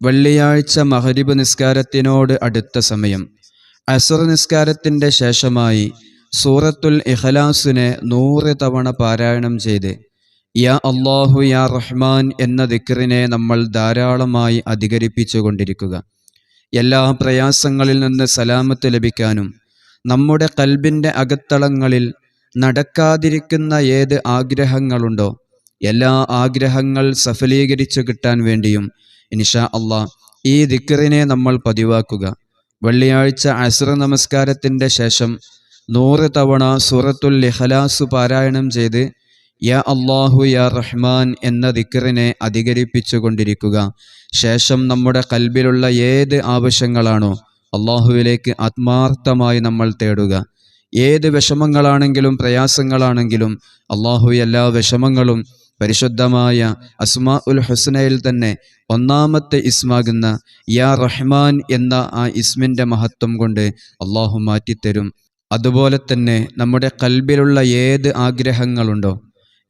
വെള്ളിയാഴ്ച മഗ്രിബ് നിസ്കാരത്തിനോട് അടുത്ത സമയം അസ്ർ നിസ്കാരത്തിൻ്റെ ശേഷമായി സൂറത്തുൽ ഇഖ്ലാസിനെ 100 തവണ പാരായണം ചെയ്ത് യാ അല്ലാഹു യാ റഹ്മാൻ എന്ന ദിക്റിനെ നമ്മൾ ധാരാളമായി അധികരിപ്പിച്ചുകൊണ്ടിരിക്കുക. എല്ലാ പ്രയാസങ്ങളിൽ നിന്ന് സലാമത്ത് ലഭിക്കാനും നമ്മുടെ ഖൽബിൻ്റെ അകത്തളങ്ങളിൽ നടക്കാതിരിക്കുന്ന ഏത് ആഗ്രഹങ്ങളുണ്ടോ എല്ലാ ആഗ്രഹങ്ങൾ സഫലീകരിച്ചു കിട്ടാൻ വേണ്ടിയും ഇൻഷാ അല്ലാഹ് ഈ ദിക്റിനെ നമ്മൾ പതിവാക്കുക. വെള്ളിയാഴ്ച അസ്ർ നമസ്കാരത്തിൻ്റെ ശേഷം 100 തവണ സൂറത്തുൽ ഇഖ്ലാസ് പാരായണം ചെയ്ത് യാ അല്ലാഹു യാ റഹ്മാൻ എന്ന ദിക്റിനെ അധികരിപ്പിച്ചുകൊണ്ടിരിക്കുക. ശേഷം നമ്മുടെ ഖൽബിലുള്ള ഏത് ആവശ്യങ്ങളാണോ അല്ലാഹുവിലേക്ക് ആത്മാർത്ഥമായി നമ്മൾ തേടുക. ഏത് വിഷമങ്ങളാണെങ്കിലും പ്രയാസങ്ങളാണെങ്കിലും അല്ലാഹു എല്ലാ വിഷമങ്ങളും പരിശുദ്ധമായ അസ്മാഉൽ ഹുസ്നയിൽ തന്നെ ഒന്നാമത്തെ ഇസ്മാകുന്ന യാ റഹ്മാൻ എന്ന ആ ഇസ്മിൻ്റെ മഹത്വം കൊണ്ട് അല്ലാഹു മാറ്റിത്തരും. അതുപോലെ തന്നെ നമ്മുടെ ഖൽബിലുള്ള ഏത് ആഗ്രഹങ്ങളുണ്ടോ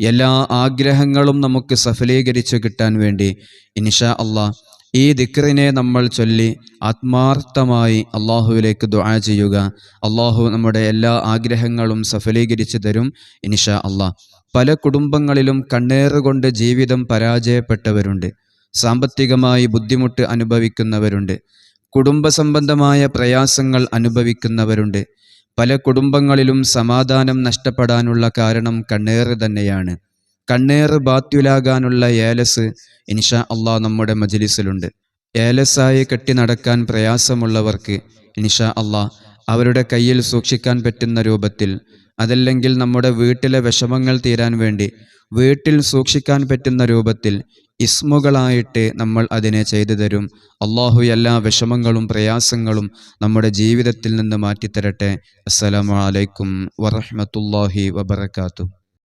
എല്ലാ ആഗ്രഹങ്ങളും നമുക്ക് സഫലീകരിച്ചു കിട്ടാൻ വേണ്ടി ഇൻഷാ അല്ലാഹ് ഈ ദിക്റിനെ നമ്മൾ ചൊല്ലി ആത്മാർത്ഥമായി അല്ലാഹുവിലേക്ക് ദുആ ചെയ്യുക. അല്ലാഹു നമ്മുടെ എല്ലാ ആഗ്രഹങ്ങളും സഫലീകരിച്ചു തരും ഇൻഷാ അല്ലാഹ്. പല കുടുംബങ്ങളിലും കണ്ണേറുകൊണ്ട് ജീവിതം പരാജയപ്പെട്ടവരുണ്ട്. സാമ്പത്തികമായി ബുദ്ധിമുട്ട് അനുഭവിക്കുന്നവരുണ്ട്. കുടുംബ സംബന്ധമായ പ്രയാസങ്ങൾ അനുഭവിക്കുന്നവരുണ്ട്. പല കുടുംബങ്ങളിലും സമാധാനം നഷ്ടപ്പെടാനുള്ള കാരണം കണ്ണേറ് തന്നെയാണ്. കണ്ണേറ് ബാത്യുലാകാനുള്ള ഏലസ് ഇൻഷാ അല്ലാഹ് നമ്മുടെ മജ്ലിസിലുണ്ട്. ഏലസായി കെട്ടി നടക്കാൻ പ്രയാസമുള്ളവർക്ക് ഇൻഷാ അല്ലാഹ് അവരുടെ കയ്യിൽ സൂക്ഷിക്കാൻ പറ്റുന്ന രൂപത്തിൽ, അതല്ലെങ്കിൽ നമ്മുടെ വീട്ടിലെ വിഷമങ്ങൾ തീരാൻ വേണ്ടി വീട്ടിൽ സൂക്ഷിക്കാൻ പറ്റുന്ന രൂപത്തിൽ ഇസ്മുകളായിട്ട് നമ്മൾ അതിനെ ചെയ്തു തരും. അല്ലാഹു എല്ലാ വിഷമങ്ങളും പ്രയാസങ്ങളും നമ്മുടെ ജീവിതത്തിൽ നിന്ന് മാറ്റിത്തരട്ടെ. അസ്സലാമു അലൈക്കും വറഹ്മത്തുള്ളാഹി വബറകാതുഹു.